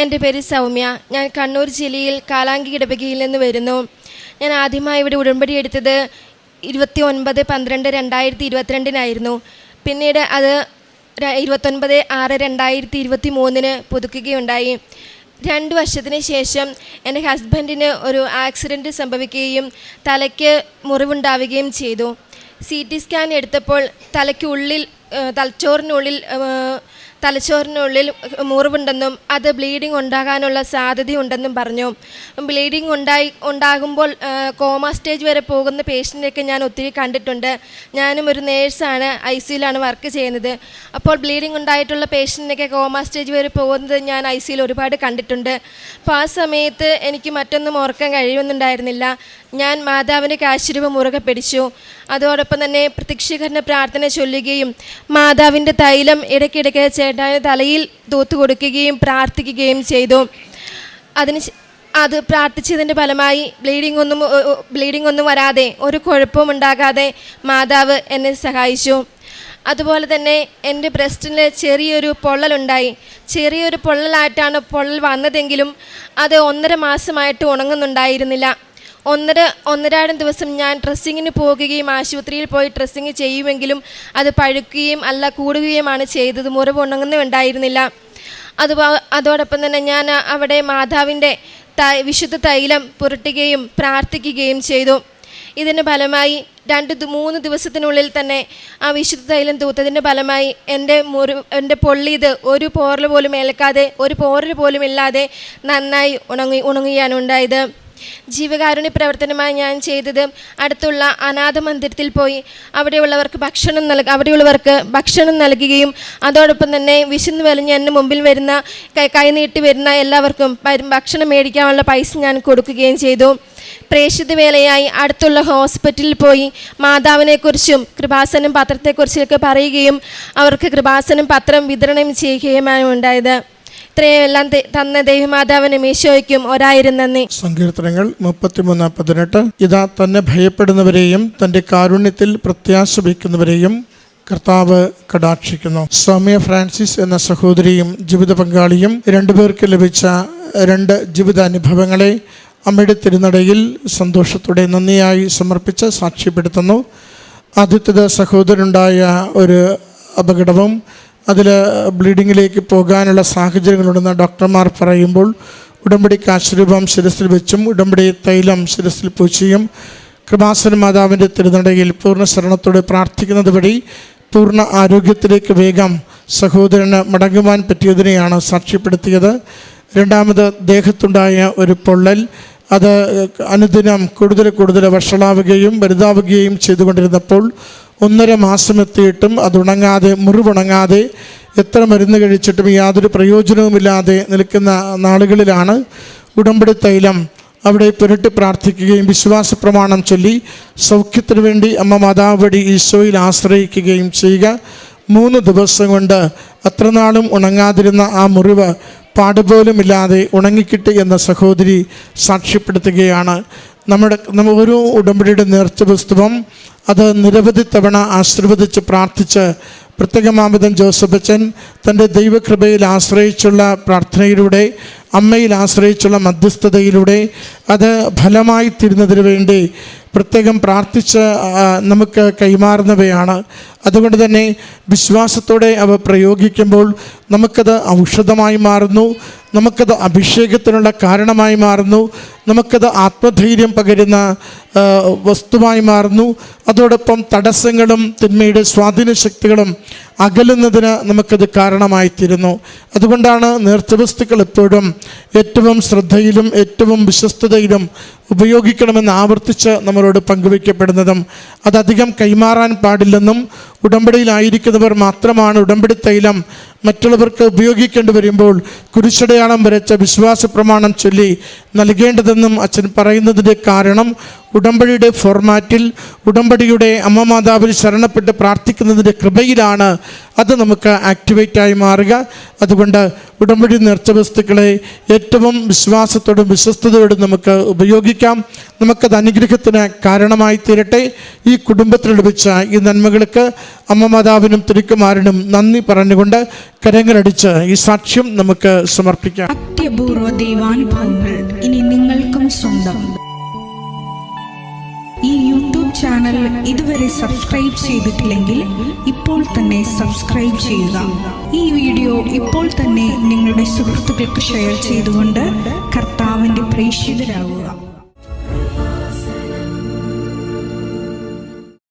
എൻ്റെ പേര് സൗമ്യ. ഞാൻ കണ്ണൂർ ജില്ലയിൽ കാലാങ്കി ഇടവകയിൽ നിന്ന് വരുന്നു. ഞാൻ ആദ്യമായി ഇവിടെ ഉടമ്പടി എടുത്തത് 29/12/2022 പിന്നീട് അത് 29/6/2023 പുതുക്കുകയുണ്ടായി. 2 വർഷത്തിന് ശേഷം എൻ്റെ ഹസ്ബൻഡിന് ഒരു ആക്സിഡൻറ്റ് സംഭവിക്കുകയും തലയ്ക്ക് മുറിവുണ്ടാവുകയും ചെയ്തു. CT സ്കാൻ എടുത്തപ്പോൾ തലച്ചോറിനുള്ളിൽ മുറിവുണ്ടെന്നും അത് ബ്ലീഡിങ് ഉണ്ടാകാനുള്ള സാധ്യതയുണ്ടെന്നും പറഞ്ഞു. ബ്ലീഡിങ് ഉണ്ടാകുമ്പോൾ കോമ സ്റ്റേജ് വരെ പോകുന്ന പേഷ്യൻ്റെയൊക്കെ ഞാൻ ഒത്തിരി കണ്ടിട്ടുണ്ട്. ഞാനും ഒരു നേഴ്സാണ്, ICUയിലാണ് വർക്ക് ചെയ്യുന്നത്. അപ്പോൾ ബ്ലീഡിങ് ഉണ്ടായിട്ടുള്ള പേഷ്യൻ്റെയൊക്കെ കോമ സ്റ്റേജ് വരെ പോകുന്നത് ഞാൻ ICUയിൽ ഒരുപാട് കണ്ടിട്ടുണ്ട്. അപ്പോൾ ആ സമയത്ത് എനിക്ക് മറ്റൊന്നും ഓർക്കാൻ കഴിയുന്നുണ്ടായിരുന്നില്ല. ഞാൻ മാതാവിൻ്റെ കാശുരൂപ മുറുകെ പിടിച്ചു. അതോടൊപ്പം തന്നെ പ്രത്യക്ഷീകരണ പ്രാർത്ഥന ചൊല്ലുകയും മാതാവിൻ്റെ തൈലം ഇടയ്ക്കിടയ്ക്ക് ചേട്ടായ തലയിൽ തൂത്തു കൊടുക്കുകയും പ്രാർത്ഥിക്കുകയും ചെയ്തു. അത് പ്രാർത്ഥിച്ചതിൻ്റെ ഫലമായി ബ്ലീഡിംഗ് ഒന്നും വരാതെ, ഒരു കുഴപ്പവും ഉണ്ടാകാതെ മാതാവ് എന്നെ സഹായിച്ചു. അതുപോലെ തന്നെ എൻ്റെ ബ്രസ്റ്റിൽ ചെറിയൊരു പൊള്ളലുണ്ടായി. ചെറിയൊരു പൊള്ളലായിട്ടാണ് പൊള്ളൽ വന്നതെങ്കിലും അത് 1.5 മാസമായിട്ട് ഉണങ്ങുന്നുണ്ടായിരുന്നില്ല. 1.5 ദിവസം ഞാൻ ഡ്രസ്സിങ്ങിന് പോകുകയും ആശുപത്രിയിൽ പോയി ഡ്രസ്സിങ് ചെയ്യുമെങ്കിലും അത് പഴുക്കുകയും കൂടുകയുമാണ് ചെയ്തത്. മുറിവ് ഉണങ്ങുന്നുണ്ടായിരുന്നില്ല. അതോടൊപ്പം തന്നെ ഞാൻ അവിടെ മാതാവിൻ്റെ വിശുദ്ധ തൈലം പുരട്ടുകയും പ്രാർത്ഥിക്കുകയും ചെയ്തു. ഇതിന് ഫലമായി 2-3 ദിവസത്തിനുള്ളിൽ തന്നെ ആ വിശുദ്ധ തൈലം തൂത്തതിൻ്റെ ഫലമായി എൻ്റെ പൊള്ളിയത് ഒരു പോറൽ പോലും ഏൽക്കാതെ, ഒരു പോറൽ പോലും ഇല്ലാതെ നന്നായി ഉണങ്ങുകയാണ് ഉണ്ടായത്. ജീവകാരുണ്യ പ്രവർത്തനമായി ഞാൻ ചെയ്തത് അടുത്തുള്ള അനാഥ മന്ദിരത്തിൽ പോയി അവിടെയുള്ളവർക്ക് ഭക്ഷണം നൽകുകയും അതോടൊപ്പം തന്നെ വിശന്ന് വലിഞ്ഞ് എൻ്റെ മുമ്പിൽ വരുന്ന കൈനീട്ടി വരുന്ന എല്ലാവർക്കും ഭക്ഷണം മേടിക്കാനുള്ള പൈസ ഞാൻ കൊടുക്കുകയും ചെയ്തു. പ്രേക്ഷിത വേലയായി അടുത്തുള്ള ഹോസ്പിറ്റലിൽ പോയി മാതാവിനെക്കുറിച്ചും കൃപാസനം പത്രത്തെക്കുറിച്ചൊക്കെ പറയുകയും അവർക്ക് കൃപാസനം പത്രം വിതരണം ചെയ്യുകയുമാണ് ഉണ്ടായത്. ഇത്രയെല്ലാം തന്ന ദൈവമാതാവിനും ഈശോയ്ക്കും 1000 നന്ദി. സങ്കീർത്തനങ്ങൾ 33:18 ഇതാ തന്നെ ഭയപ്പെടുന്നവരെയും തൻ്റെ കാരുണ്യത്തിൽ പ്രത്യാശ വയ്ക്കുന്നവരെയും കർത്താവ് കടാക്ഷിക്കുന്നു. സൗമ്യ ഫ്രാൻസിസ് എന്ന സഹോദരിയും ജീവിത പങ്കാളിയും 2 പേർക്ക് ലഭിച്ച 2 ജീവിതാനുഭവങ്ങളെ അമ്മയുടെ തിരുനടയിൽ സന്തോഷത്തോടെ നന്ദിയായി സമർപ്പിച്ച് സാക്ഷ്യപ്പെടുത്തുന്നു. ആദ്യത്തേത് സഹോദരനുണ്ടായ ഒരു അപകടവും അതിൽ ബ്ലീഡിങ്ങിലേക്ക് പോകാനുള്ള സാഹചര്യങ്ങളുണ്ടെന്ന് ഡോക്ടർമാർ പറയുമ്പോൾ ഉടമ്പടി കാശുരൂപം ശിരസിൽ വെച്ചും ഉടമ്പടി തൈലം ശിരസിൽ പൂച്ചിയും കൃപാസന മാതാവിൻ്റെ തിരുനടയിൽ പൂർണ്ണ ശരണത്തോടെ പ്രാർത്ഥിക്കുന്നത് വഴി പൂർണ്ണ ആരോഗ്യത്തിലേക്ക് വേഗം സഹോദരന് മടങ്ങുവാൻ പറ്റിയതിനെയാണ് സാക്ഷ്യപ്പെടുത്തിയത്. രണ്ടാമത് ദേഹത്തുണ്ടായ ഒരു പൊള്ളൽ, അത് അനുദിനം കൂടുതൽ വഷളാവുകയും വലുതാവുകയും ചെയ്തുകൊണ്ടിരുന്നപ്പോൾ 1.5 മാസം എത്തിയിട്ടും അതുണങ്ങാതെ, മുറിവുണങ്ങാതെ, എത്ര മരുന്ന് കഴിച്ചിട്ടും യാതൊരു പ്രയോജനവുമില്ലാതെ നിൽക്കുന്ന നാളുകളിലാണ് ഉടമ്പടി തൈലം അവിടെ പുരട്ടി പ്രാർത്ഥിക്കുകയും വിശ്വാസ പ്രമാണം ചൊല്ലി സൗഖ്യത്തിനു വേണ്ടി അമ്മ മാതാവ് വഴി ഈശോയിൽ ആശ്രയിക്കുകയും ചെയ്യുക. 3 ദിവസം കൊണ്ട് അത്ര നാളും ഉണങ്ങാതിരുന്ന ആ മുറിവ് പാടുപോലുമില്ലാതെ ഉണങ്ങിക്കിട്ടി എന്ന സഹോദരി സാക്ഷ്യപ്പെടുത്തുകയാണ്. നമ്മുടെ ഓരോ ഉടമ്പടിയുടെ നേർച്ച പുസ്തകം അത് നിരവധി തവണ ആശീർവദിച്ച് പ്രാർത്ഥിച്ച് പ്രത്യേകമാമിതൻ ജോസഫച്ചൻ തൻ്റെ ദൈവകൃപയിൽ ആശ്രയിച്ചുള്ള പ്രാർത്ഥനയിലൂടെ, അമ്മയിൽ ആശ്രയിച്ചുള്ള മധ്യസ്ഥതയിലൂടെ അത് ഫലമായി തീരുന്നതിന് വേണ്ടി പ്രത്യേകം പ്രാർത്ഥിച്ച് നമുക്ക് കൈമാറുന്നവയാണ്. അതുകൊണ്ട് തന്നെ വിശ്വാസത്തോടെ അവ പ്രയോഗിക്കുമ്പോൾ നമുക്കത് ഔഷധമായി മാറുന്നു, നമുക്കത് അഭിഷേകത്തിനുള്ള കാരണമായി മാറുന്നു, നമുക്കത് ആത്മധൈര്യം പകരുന്ന വസ്തുവായി മാറുന്നു. അതോടൊപ്പം തടസ്സങ്ങളും തിന്മയുടെ സ്വാധീന ശക്തികളും അകലുന്നതിന് നമുക്കത് കാരണമായിത്തീരുന്നു. അതുകൊണ്ടാണ് നേർച്ച വസ്തുക്കൾ എപ്പോഴും ഏറ്റവും ശ്രദ്ധയിലും ഏറ്റവും വിശ്വസ്തതയിലും ഉപയോഗിക്കണമെന്ന് ആവർത്തിച്ച് നമ്മളോട് പങ്കുവയ്ക്കപ്പെടുന്നതും അതധികം കൈമാറാൻ പാടില്ലെന്നും ഉടമ്പടിയിലായിരിക്കുന്നവർ മാത്രമാണ് ഉടമ്പടി തൈലം മറ്റുള്ളവർക്ക് ഉപയോഗിക്കേണ്ടി വരുമ്പോൾ കുരിശടയാളം വരച്ച വിശ്വാസ പ്രമാണം ചൊല്ലി നൽകേണ്ടതെന്നും അച്ഛൻ പറയുന്നതിൻ്റെ കാരണം ഉടമ്പടിയുടെ ഫോർമാറ്റിൽ ഉടമ്പടിയുടെ അമ്മ മാതാവിൽ ശരണപ്പെട്ട് പ്രാർത്ഥിക്കുന്നതിൻ്റെ കൃപയിലാണ് അത് നമുക്ക് ആക്ടിവേറ്റായി മാറുക. അതുകൊണ്ട് ഉടമ്പടി നേർച്ച വസ്തുക്കളെ ഏറ്റവും വിശ്വാസത്തോടും വിശ്വസ്തയോടും നമുക്ക് ഉപയോഗിക്കാം. നമുക്കത് അനുഗ്രഹത്തിന് കാരണമായി തീരട്ടെ. ഈ കുടുംബത്തിൽ ലഭിച്ച ഈ നന്മകൾക്ക് അമ്മ മാതാവിനും തിരുക്കുമാരനും നന്ദി പറഞ്ഞുകൊണ്ട് കരങ്ങളടിച്ച് ഈ സാക്ഷ്യം നമുക്ക് സമർപ്പിക്കാം. അത്യപൂർവ ദൈവാനുഭവങ്ങൾ ഇനി നിങ്ങൾക്കും സ്വന്തം. ഈ യൂട്യൂബ് ചാനൽ ഇതുവരെ സബ്സ്ക്രൈബ് ചെയ്തിട്ടില്ലെങ്കിൽ ഇപ്പോൾ തന്നെ സബ്സ്ക്രൈബ് ചെയ്യുക. ഈ വീഡിയോ ഇപ്പോൾ തന്നെ നിങ്ങളുടെ സുഹൃത്തുക്കൾക്ക് ഷെയർ ചെയ്തുകൊണ്ട് കർത്താവിൻ്റെ പ്രേക്ഷിതരാകുക.